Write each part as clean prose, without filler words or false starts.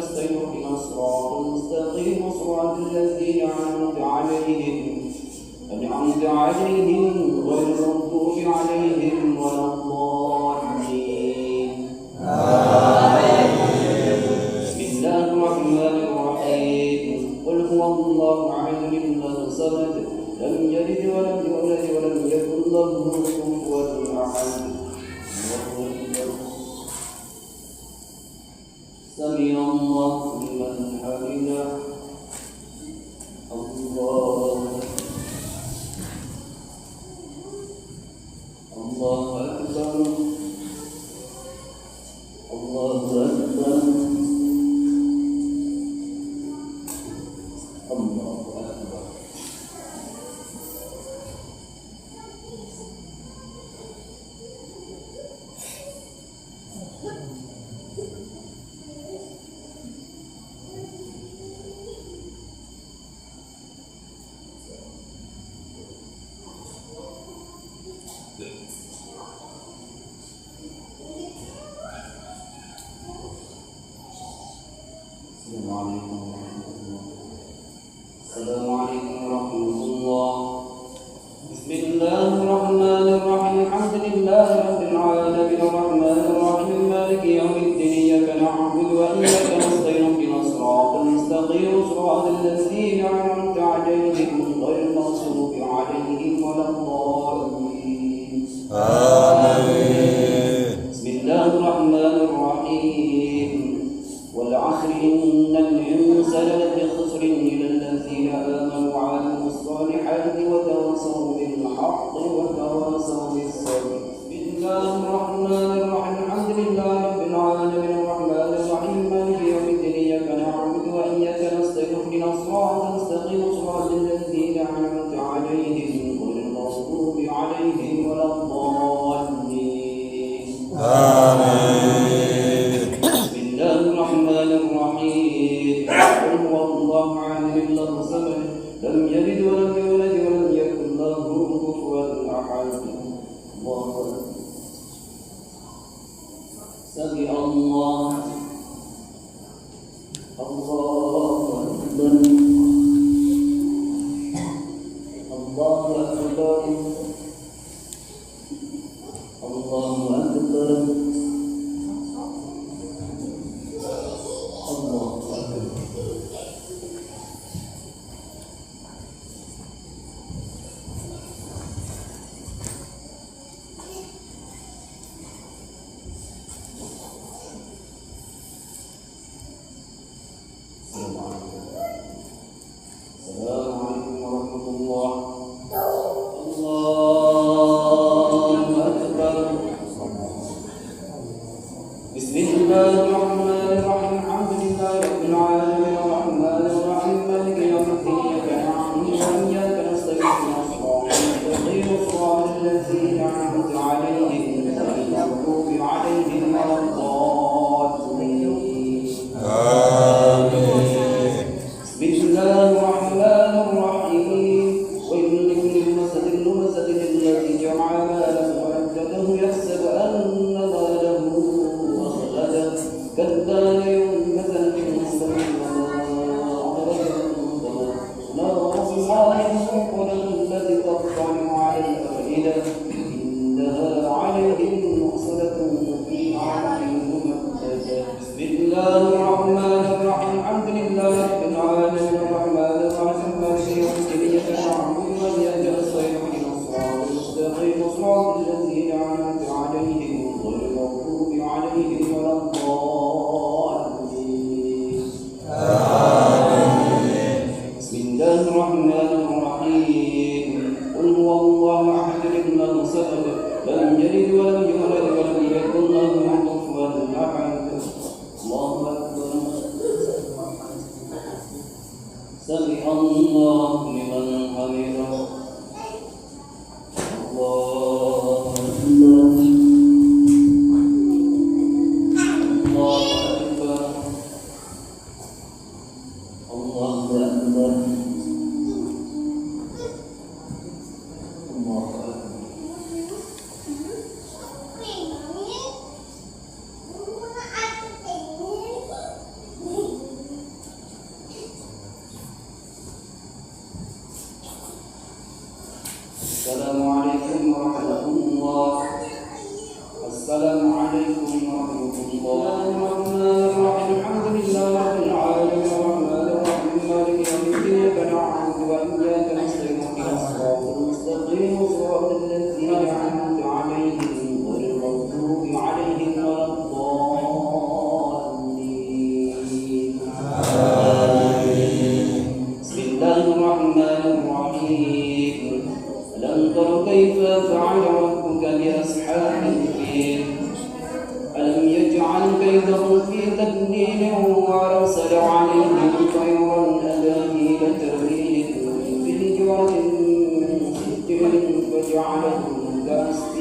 نستعين اهدنا الصراط المستقيم صراط الذين أنعمت عليهم غير المغضوب عليهم ولا الضالين. بسم الله الرحمن الرحيم. قل هو الله أحد الله الصمد لم يلد ولم يولد ولم يكن له كفوا أحد. سمع الله لمن حمده. الله أكبر. الله أكبر. الله أكبر. السلام عليكم ورحمة الله. بسم الله الرحمن الرحيم. الحمد لله رب العالمين الرحمن الرحيم مالك يوم الدين. إياك نعبد وإياك نستعين اهدنا الصراط المستقيم صراط الذين أنعمت عليهم غير المغضوب عليهم ولا الضالين. آمين. بسم الله الرحمن الرحيم. والعصر إن الإنسان لفي خسر إلا الذين آمنوا وعملوا الصالحات وتواصوا بالحق وتواصوا بالصبر. بسم الله الرحمن الرحيم. الحمد لله رب العالمين الرحمن الرحيم مالك يوم الدين. إياك نعبد وإياك نستعين اهدنا الصراط المستقيم صراط الذين أنعمت عليهم غير المغضوب عليهم ولا الضالين. آمين. بسم الله الرحمن الرحيم. قل هو الله أحد الله الصمد لم يلد ولم يولد ولم يكن له كفوا أحد. الله أكبر. سمع الله. الله أكبر. الله أكبر. الله أكبر. بسم الله الرحمن الرحيم. الحمد لله رب العالمين الرحمن الرحيم مالك يوم الدين. إياك نعبد وإياك نستعين اهدنا الصراط المستقيم صراط الذين أنعمت عليهم غير المغضوب عليهم ولا الضالين. آمين. بسم الله الرحمن الرحيم. ويل لكل همزة الذي جمع مالا وعدده يحسب أن ماله كلا لينبذن في السماء نار الله الموقدة التي تطلع على الأفئدة إنها عليهم مؤصدة في عمل ممددة. بسم الله الرحمن الرحيم. الحمد لله رب العالمين الرحمن الرحيم مالك يوم الدين. إياك نعبد وإياك نستعين اهدنا الصراط المستقيم صراط الذين أنعمت عليهم غير المغضوب عليهم ولا الضالين. آمين. بسم الله الرحمن الرحيم. قل هو الله أحد الله الصمد لم يلد ولم يولد ولم يكن له كفوا أحد. الله أكبر. سمع الله لمن حمده. الله أكبر.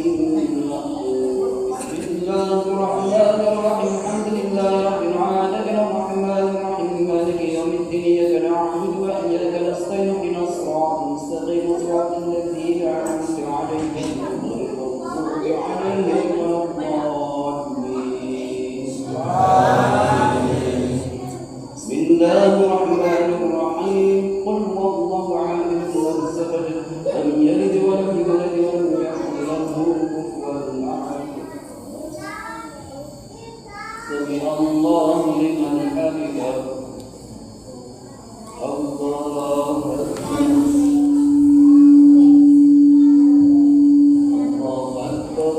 بسم الله الرحمن الرحيم الحمد لله رب العالمين الرحمن الرحيم مالك يوم الدين إياك نعبد وإياك نستعين اهدنا الصراط المستقيم صراط الذين أنعمت عليهم غير المغضوب عليهم ولا الضالين. بسم الله الرحمن الرحيم قل هو الله أحد الله الصمد لم يلد ولم يولد ولم يكن له كفوا أحد. سمع الله لمن حمده. الله أكبر. الله أكبر.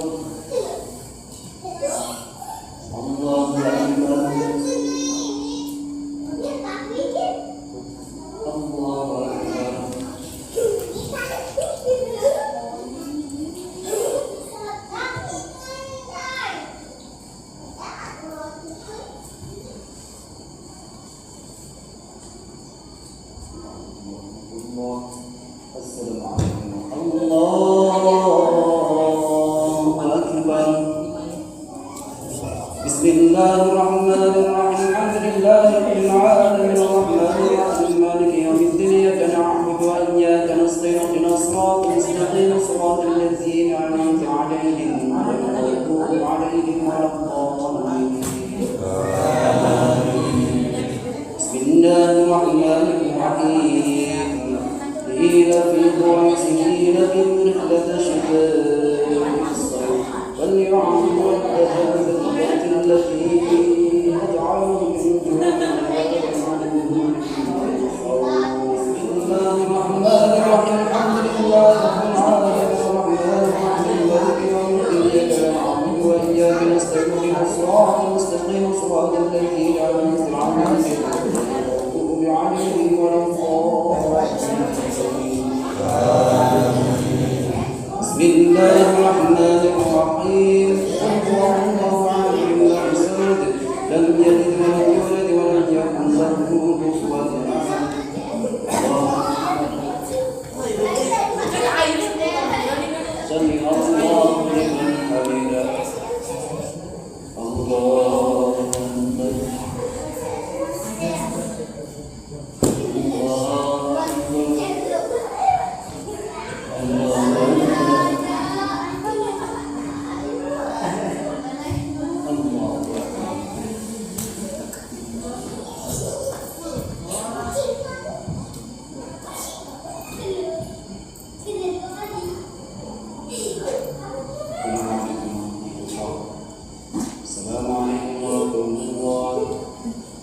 الله أكبر. الله أكبر. السلام عليكم. الله أكبر. بسم الله الرحمن الرحيم الحمد لله رب العالمين الرحمن الرحيم مالك يوم الدين إياك نعبد وإياك نستعين اهدنا الصراط المستقيم صراط الذين أنعمت عليهم غير المغضوب عليهم ولا الضالين. بسم الله الرحمن الرحيم قيل في قريش قيل في رحلة الشتاء والصيف فليعبدوا رب هذه البيت التي أطعمهم من جوع بسم الله الرحمن الرحيم الحمد لله رب العالمين الرحمن الرحيم مالك يوم الدين إياك نعبد وإياك نستعين اهدنا الصراط المستقيم صراط الذين أنعمت عليهم غير المغضوب عليهم ولا الضالين. بسم الله الرحمن الرحيم قل هو الله أحد الله الصمد لم يلد ولم يولد ولم يكن له كفوا أحد. سمع الله لمن حمده. الله أكبر. السلام عليكم ورحمة الله.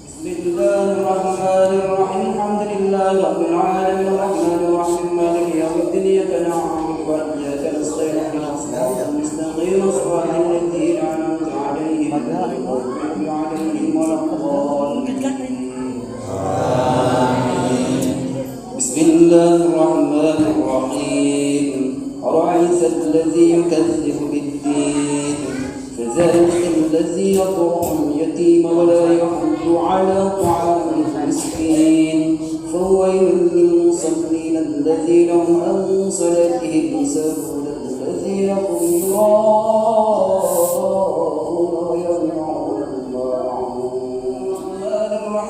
بسم الله الرحمن الرحيم الحمد لله رب العالمين الرحمن الرحيم مالك يوم الدين إياك نعبد وإياك نستعين اهدنا الصراط المستقيم صراط الذين أنعمت عليهم غير المغضوب عليهم ولا الضالين. بسم الله الرحمن الرحيم أرأيت الذي يكذب بالدين فذلك الذي يطعم اليتيم ولا يحض على طعام المسكين فويل للمصلين الذين هم عن صلاتهم ساهون الذين هم يراءون ويمنعون الماعون.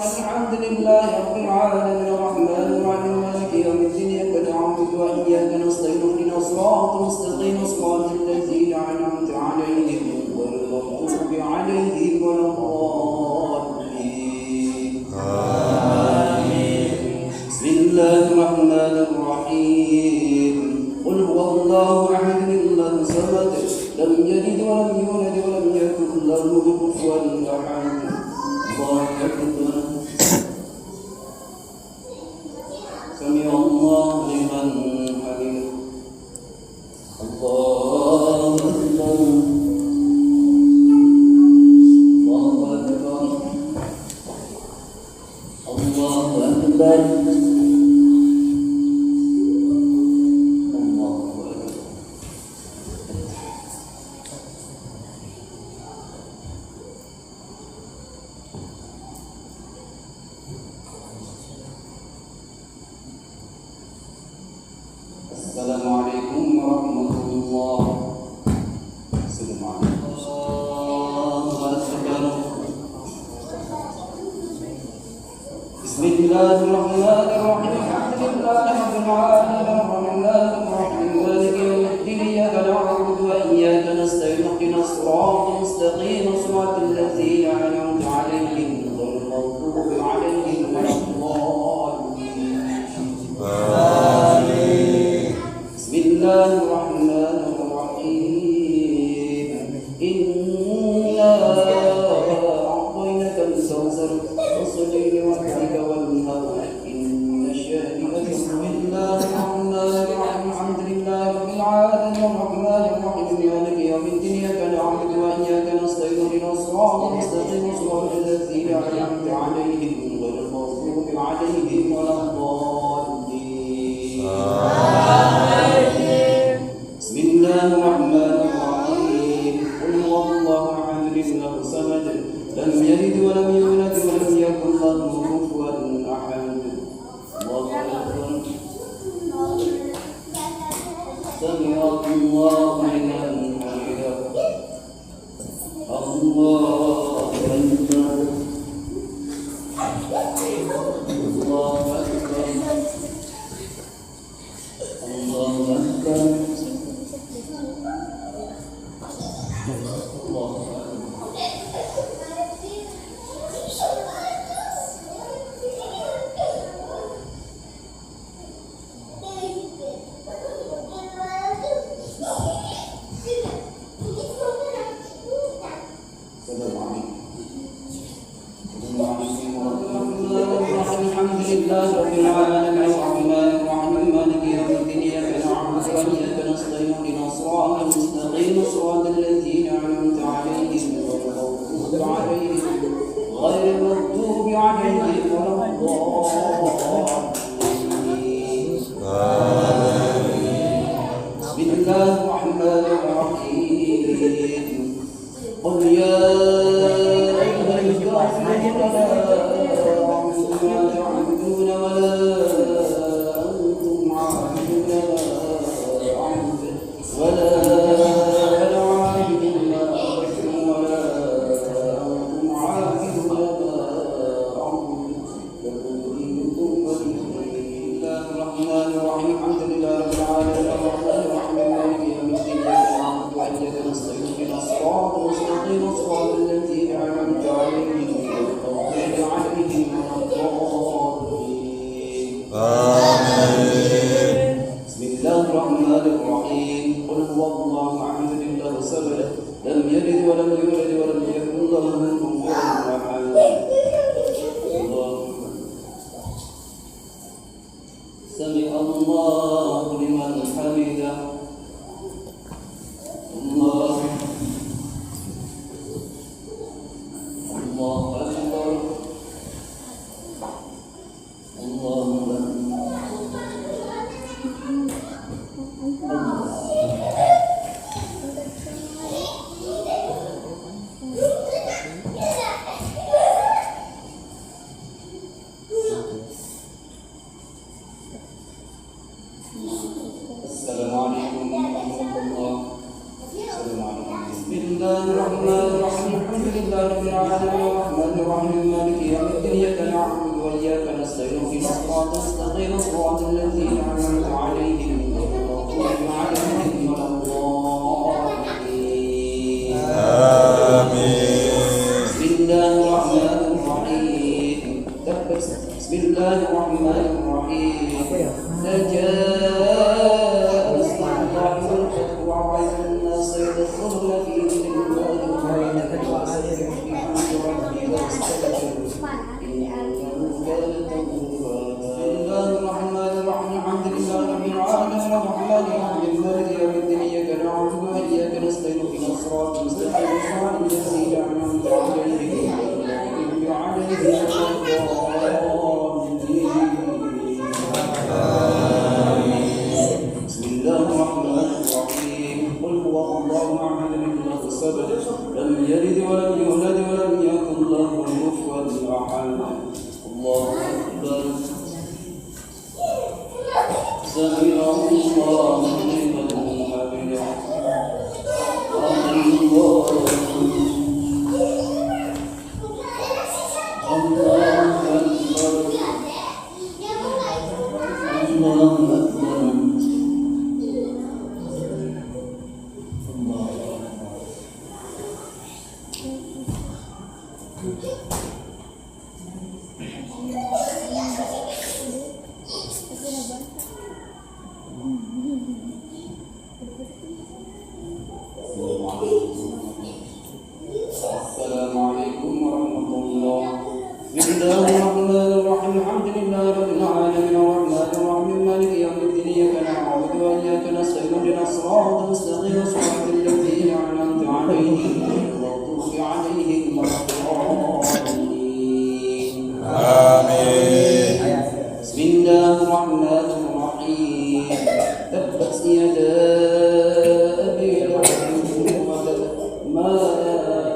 الحمد لله رب العالمين الرحمن الرحيم مالك يوم الدين إياك نعبد وإياك نستعين اهدنا الصراط المستقيم صراط الذين أنعمت عليهم غير المغضوب عليهم ولا الضالين. بسم الله الرحمن الرحيم قل هو الله أحد الله الصمد لم يلد ولم يولد ولم يكن له كفوا أحد. الله أكبر. سمع الله لمن حمده. الله أكبر. الله أكبر. الله أكبر. وإياك نستعين اهدنا الصراط المستقيم صراط الذين أنعمت عليهم غير المغضوب عليهم ولا الضالين. آمين. بسم الله الرحمن الرحيم. إنا أعطيناك الكوثر فصل لربك وانهر إن شانئك. بسم الله الرحمن الرحيم. الحمد لله رب العالمين الرحمن الرحيم مالك يوم الدين إياك نعبد وإياك نستعين اهدنا الصراط المستقيم صراط الذين أنعمت عليهم غير المغضوب عليهم ولا الضالين. بسم الله الرحمن الرحيم. قل هو الله أحد الله الصمد لم يلد ولم يولد ولم يكن له كفوا أحد. الله أكبر. سمع الله لمن حمده. الله أكبر. الله أكبر. الله أكبر. الله أكبر. الحمد لله رب العالمين الرحمن الرحيم مالك يوم الدين إياك نعبد وإياك نستعين اهدنا الصراط المستقيم صراط الذين أنعمت عليهم غير المغضوب عليهم ولا الضالين. بسم الله الرحمن الرحيم. قل يا أيها الكافرون لا تعبدون ولا أنتم عابدون ما أعبد ولا أنا عابد ما أعبدتم ولا أنتم عابدون ما أعبد لكم دينكم ولي دين. بسم الله الرحمن الرحيم. الحمد لله رب العالمين الرحمن الرحيم مالك يوم الدين إياك نعبد وإياك نستعين اهدنا الصراط المستقيم صراط الذين أنعمت عليهم غير المغضوب عليهم ولا الضالين. آمين. بسم الله الرحمن الرحيم. قل هو الله أحد الله الصمد لم يلد ولم يولد ولم يكن له كفوا أحد. الله سمع الله لمن حمده. الله الله أكبر. الله السلام عليكم ورحمة الله. السلام عليكم. بسم الله الرحمن الرحيم. الحمد لله رب العالمين الرحمن الرحيم مالك يوم الدين إياك نعبد وإياك نستعين اهدنا الصراط المستقيم صراط الذين أنعمت عليهم غير المغضوب عليهم ولا الضالين. آمين. بسم الله الرحمن الرحيم. بسم الله الرحمن الرحيم. جاء نصر الله والفتح ورأيت الناس يدخلون في دين الله أفواجا بحمد ربي واستغفره إنه كان توابا. بسم الله الرحمن الرحيم. الحمد لله رب العالمين الرحمن الرحيم مالك يوم الدين إياك نعبد وإياك نستعين اهدنا الصراط المستقيم صراط الذين أنعمت عليهم غير المغضوب عليهم ولا الضالين. بسم الله الرحمن الرحيم. قل هو الله أحد الله الصمد لم يلد ولم يولد ولم يكن له كفوا أحد. الله أكبر. سمع الله لمن حمده. الله أكبر. الله أكبر. السلام عليكم ورحمة الله. بسم الله الرحمن الرحيم. الحمد لله رب العالمين الرحمن الرحيم مالك يوم الدين. إياك نعبد وإياك نستعين اهدنا الصراط المستقيم صراط الذين أنعمت عليهم غير المغضوب عليهم ولا الضالين. آمين. بسم الله الرحمن الرحيم. تبت يدا أبي لهب وتب ما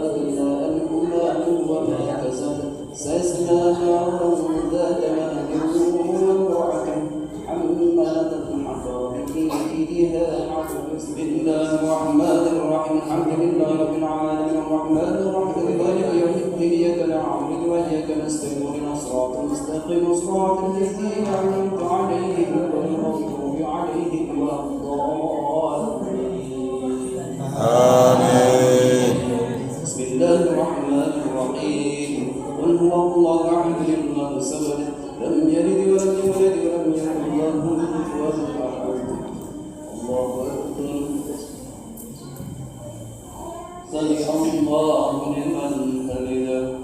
أغنى عنه ماله وما كسب سيصلى نارا ذات لهب وامرأته حمالة الحطب في جيدها حبل. بسم الله الرحمن الرحيم. الحمد لله رب العالمين الرحمن الرحيم مالك يوم الدين. إياك نعبد وإياك نستعين اهدنا الصراط المستقيم صراط الذين أنعمت عليهم غير المغضوب عليهم ولا الضالين. آمين. بسم الله الرحمن الرحيم. قل هو الله أحد الله الصمد لم يلد ولم يولد ولم يكن له كفوا أحد. الله أكبر. سمع الله لمن حمده.